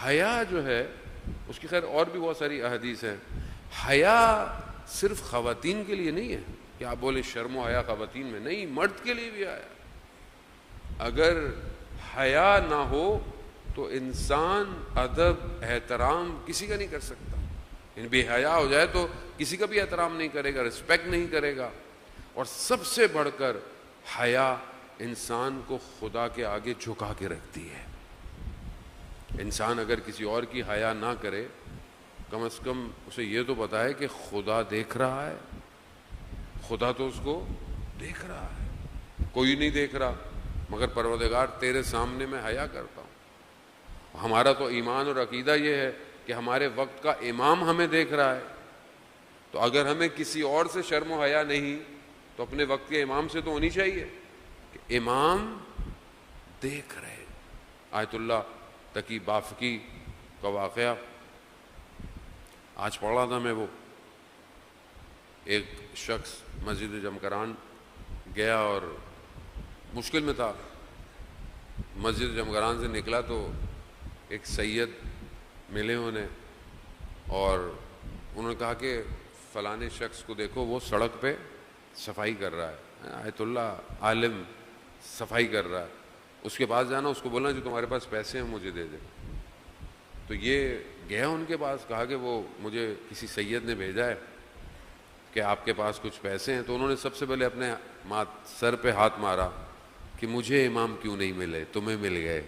حیا جو ہے اس کی خیر اور بھی بہت ساری احادیث ہیں. حیا صرف خواتین کے لیے نہیں ہے کہ آپ بولے شرم و حیا خواتین میں نہیں, مرد کے لیے بھی آیا. اگر حیا نہ ہو تو انسان ادب احترام کسی کا نہیں کر سکتا. یعنی بے حیا ہو جائے تو کسی کا بھی احترام نہیں کرے گا, رسپیکٹ نہیں کرے گا. اور سب سے بڑھ کر حیا انسان کو خدا کے آگے جھکا کے رکھتی ہے. انسان اگر کسی اور کی حیا نہ کرے, کم از کم اسے یہ تو پتا ہے کہ خدا دیکھ رہا ہے, خدا تو اس کو دیکھ رہا ہے. کوئی نہیں دیکھ رہا مگر پروردگار تیرے سامنے میں حیا کرتا ہوں. ہمارا تو ایمان اور عقیدہ یہ ہے کہ ہمارے وقت کا امام ہمیں دیکھ رہا ہے. تو اگر ہمیں کسی اور سے شرم و حیا نہیں تو اپنے وقت کے امام سے تو ہونی چاہیے کہ امام دیکھ رہے. آیت اللہ تقی بافقی کا واقعہ آج پڑھ رہا تھا میں. وہ ایک شخص مسجد جمکران گیا اور مشکل میں تھا. مسجد جمکران سے نکلا تو ایک سید ملے انہیں اور انہوں نے کہا کہ فلانے شخص کو دیکھو, وہ سڑک پہ صفائی کر رہا ہے. آیت اللہ عالم صفائی کر رہا ہے, اس کے پاس جانا, اس کو بولنا جو تمہارے پاس پیسے ہیں مجھے دے دے. تو یہ گیا ان کے پاس, کہا کہ وہ مجھے کسی سید نے بھیجا ہے کہ آپ کے پاس کچھ پیسے ہیں. تو انہوں نے سب سے پہلے اپنے سر پہ ہاتھ مارا کہ مجھے امام کیوں نہیں ملے, تمہیں مل گئے.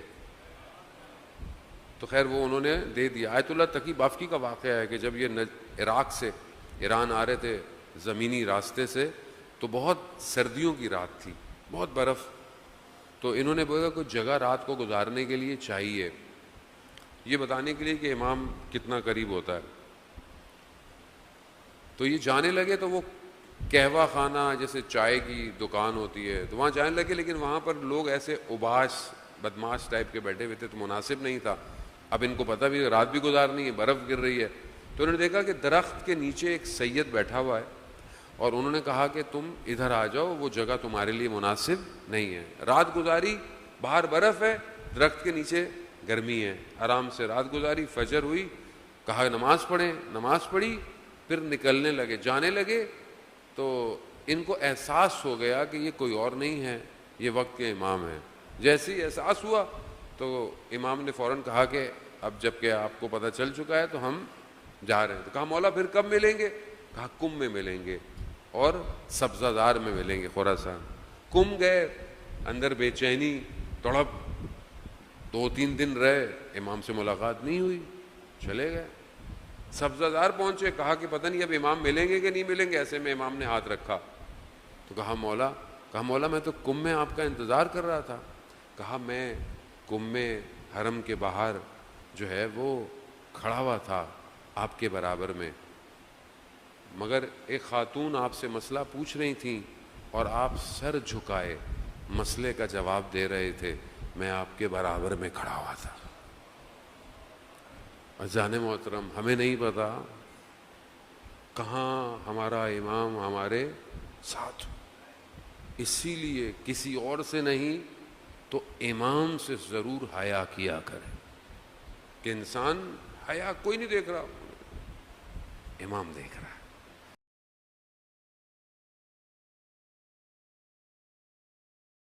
تو خیر وہ انہوں نے دے دیا. آیت اللہ تقی بافقی کا واقعہ ہے کہ جب یہ عراق سے ایران آ رہے تھے زمینی راستے سے, تو بہت سردیوں کی رات تھی, بہت برف. تو انہوں نے بولا کوئی جگہ رات کو گزارنے کے لیے چاہیے, یہ بتانے کے لیے کہ امام کتنا قریب ہوتا ہے. تو یہ جانے لگے تو وہ قہوہ خانہ جیسے چائے کی دکان ہوتی ہے تو وہاں جانے لگے, لیکن وہاں پر لوگ ایسے اوباش بدماش ٹائپ کے بیٹھے ہوئے تھے تو مناسب نہیں تھا. اب ان کو پتہ بھی رات بھی گزارنی ہے, برف گر رہی ہے. تو انہوں نے دیکھا کہ درخت کے نیچے ایک سید بیٹھا ہوا ہے اور انہوں نے کہا کہ تم ادھر آ جاؤ, وہ جگہ تمہارے لیے مناسب نہیں ہے. رات گزاری, باہر برف ہے, درخت کے نیچے گرمی ہے, آرام سے رات گزاری. فجر ہوئی, کہا نماز پڑھیں, نماز پڑھی, پھر نکلنے لگے, جانے لگے. تو ان کو احساس ہو گیا کہ یہ کوئی اور نہیں ہے, یہ وقت کے امام ہیں. جیسے ہی احساس ہوا تو امام نے فوراً کہا کہ اب جب کہ آپ کو پتہ چل چکا ہے تو ہم جا رہے ہیں. تو کہا مولا پھر کب ملیں گے؟ کہا کم میں ملیں گے اور سبزہ زار میں ملیں گے خراسان. کم گئے, اندر بے چینی تڑپ, 2-3 دن رہے, امام سے ملاقات نہیں ہوئی, چلے گئے. سبزہ زار پہنچے, کہا کہ پتہ نہیں اب امام ملیں گے کہ نہیں ملیں گے. ایسے میں امام نے ہاتھ رکھا تو کہا مولا میں تو کم میں آپ کا انتظار کر رہا تھا. کہا میں کم میں حرم کے باہر جو ہے وہ کھڑا ہوا تھا آپ کے برابر میں, مگر ایک خاتون آپ سے مسئلہ پوچھ رہی تھیں اور آپ سر جھکائے مسئلے کا جواب دے رہے تھے, میں آپ کے برابر میں کھڑا ہوا تھا. عزیزان محترم, ہمیں نہیں پتا کہاں ہمارا امام ہمارے ساتھ. اسی لیے کسی اور سے نہیں تو امام سے ضرور حیا کیا کرے کہ انسان حیا کوئی نہیں دیکھ رہا, امام دیکھ رہا.